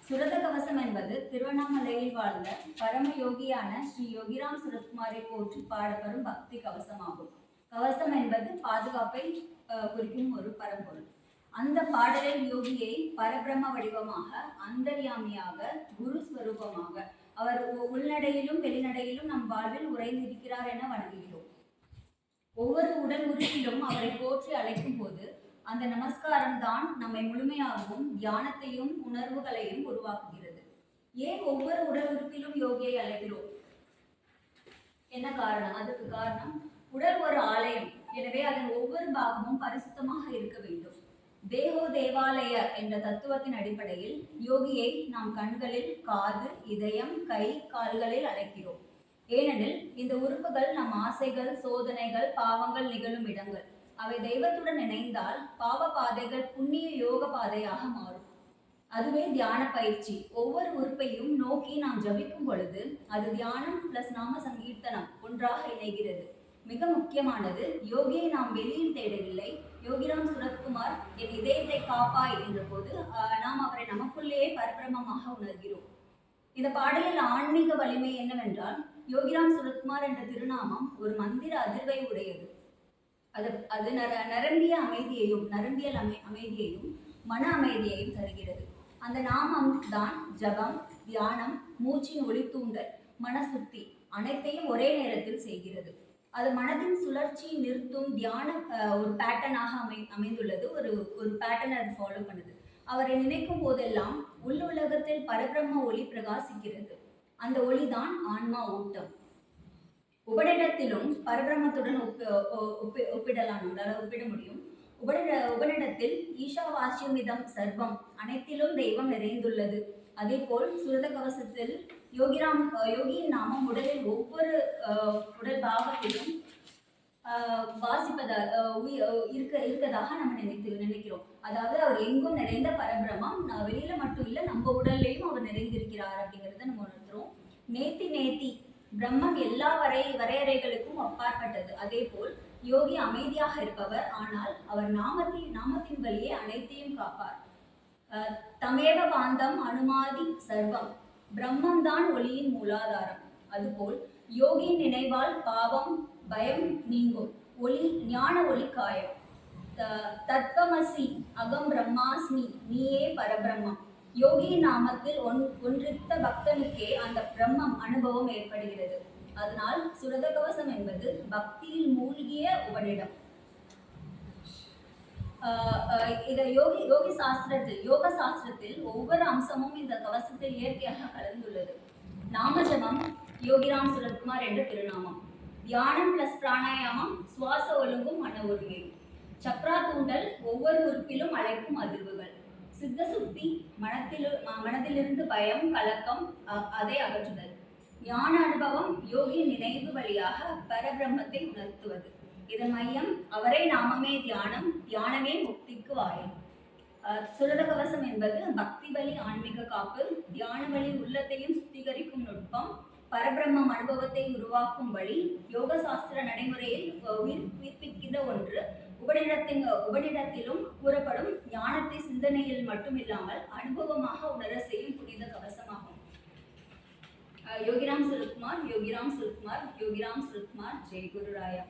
சுரத கவசம் என்பது திருவண்ணாமலையில் வாழ்ந்த பரம யோகியான ஸ்ரீ யோகிராம் சுரத்குமாரை போற்றி பாடப்படும் பக்தி கவசமாகும். கவசம் என்பது பாதுகாப்பை குறிக்கும் ஒரு பரம்பொருள். அந்த பாடலில் யோகியை பரபிரம்ம வடிவமாக, அந்தர்யாமியாக, குரு ஸ்வரூபமாக, அவர் உள்நடையிலும் வெளிநடையிலும் நம் வாழ்வில் உறைந்திருக்கிறார் என வணங்குகிறோம். ஒவ்வொரு உடல் உறுப்பிலும் அவரை போற்றி அழைக்கும் போது அந்த நமஸ்காரம் தான் நம்மை முழுமையாகவும் தியானத்தையும் உணர்வுகளையும் உருவாக்குகிறது. ஏன் ஒவ்வொரு உடல் உறுப்பிலும் யோகியை அழைக்கிறோம்? என்ன காரணம்? அதுக்கு காரணம், உடல் ஒரு ஆலயம். எனவே அதன் ஒவ்வொரு பாகமும் பரிசுத்தமாக இருக்க வேண்டும். தேகோ தேவாலய என்ற தத்துவத்தின் அடிப்படையில் யோகியை நாம் கண்களில், காது, இதயம், கை, கால்களில் அழைக்கிறோம். ஏனெனில் இந்த உறுப்புகள் நம் ஆசைகள், சோதனைகள், பாவங்கள் நிகழும் இடங்கள். அவை தெய்வத்துடன் இணைந்தால் பாவ பாதைகள் புண்ணிய யோக பாதையாக மாறும். அதுவே தியான பயிற்சி. ஒவ்வொரு உறுப்பையும் நோக்கி நாம் ஜபிக்கும் பொழுது அது தியானம் பிளஸ் நாம சங்கீர்த்தனம் ஒன்றாக இணைகிறது. மிக முக்கியமானது, யோகியை நாம் வெளியில் தேடவில்லை. யோகிராம் சுரத்குமார் என் இதயத்தை காப்பாய் என்ற போது நாம் அவரை நமக்குள்ளேயே பரபிரமமாக உணர்கிறோம். இந்த பாடலில் ஆன்மீக வலிமை என்னவென்றால், யோகிராம் சுரத்குமார் என்ற திருநாமம் ஒரு மந்திர அதிர்வை உடையது. அது நரம்பிய அமைதியையும் மன அமைதியையும் தருகிறது. அந்த நாமம் தான் ஜபம், தியானம், மூச்சின் ஒளி தூண்டல், மனசுத்தி அனைத்தையும் ஒரே நேரத்தில் செய்கிறது. அது மனதின் சுழற்சி நிறுத்தும் தியான ஒரு பேட்டர்னாக அமைந்துள்ளது. ஒரு பேட்டர்ன் அது ஃபாலோ பண்ணுது. அவரை நினைக்கும் போதெல்லாம் உள்ளுலகத்தில் பரபிரம்ம ஒளி பிரகாசிக்கிறது. அந்த ஒளிதான் ஆன்மா ஊட்டம். உபநிடத்திலும் பரபிரம்மத்துடன் ஒப்பிட முடியும். உபநிடத்தில் ஈஷாவாஸ்யமிதம் சர்வம், அனைத்திலும் தெய்வம் நிறைந்துள்ளது. அதே போல் சுரத கவசத்தில் யோகியின் நாமம் உடலில் ஒவ்வொரு உடல் பாகத்திலும் இருக்கதாக நம்ம நினைக்கிறோம். அதாவது அவர் எங்கும் நிறைந்த பரபிரமம், வெளியில மட்டும் இல்லை, நம்ம உடல்லையும் அவர் நிறைந்திருக்கிறார் அப்படிங்கிறத நம்ம உணர்த்துறோம். நேத்தி பிரம்மம் எல்லா வரையறைகளுக்கும் அப்பாற்பட்டது. அதே போல் யோகி அமைதியாக இருப்பவர். ஆனால் அவர் நாமத்தின் வழியே அனைத்தையும் காப்பார். தமேவ பாந்தம் அனுமாதி சர்வம், பிரம்மம் தான் ஒளியின் மூலாதாரம். அதுபோல் யோகியின் நினைவால் பாவம், பயம் நீங்கும். ஞான ஒளி காயம். தத்வமசி அகம் பிரம்மாஸ்மி, நீயே பரபிரம்மம். யோகியின் நாமத்தில் ஒன்றித்த பக்தனுக்கே அந்த பிரம்மம் அனுபவம் ஏற்படுகிறது. அதனால் சுரத கவசம் என்பது பக்தியில் மூழ்கிய உபநிடம். இத யோக சாஸ்திரத்தில் ஒவ்வொரு அம்சமும் இந்த கவசத்தில் இயற்கையாக கலந்துள்ளது. நாமஜபம் யோகிராம் சுரத்குமார் என்ற திருநாமம். தியானம் பிளஸ் பிராணாயாமம், சுவாச ஒழுங்கும் மன ஒருமையும். சக்ரா தூண்டல், ஒவ்வொரு உறுப்பிலும் அழைக்கும் அதிர்வுகள். சித்த சுத்தி, மனதிலிருந்து பயம், கலக்கம் அதை அகற்றுதல். ஞான அனுபவம், யோகியின் நினைவு வழியாக பரபிரம்மத்தை உணர்த்துவது. இதன் மையம் அவரே நாமமே தியானம், தியானமே முக்திக்கு வாயில். சுரத கவசம் என்பது பக்தி வழி ஆன்மீக காப்பு, தியான வழி உள்ளத்தையும் சுத்திகரிக்கும் நுட்பம், பரபிரம்மம் அனுபவத்தை உருவாக்கும் வழி, யோக சாஸ்திர நடைமுறையில் உயிர்ப்பிக்கின்ற ஒன்று. உபநிடத்திலும் கூறப்படும் ஞானத்தை சிந்தனையில் மட்டுமில்லாமல் அனுபவமாக உணர செய்யும் புனித கவசமாகும். யோகிராம் சுரத்குமார், யோகிராம் சுரத்குமார், யோகிராம் சுரத்குமார். ஜெய் குரு ராயா.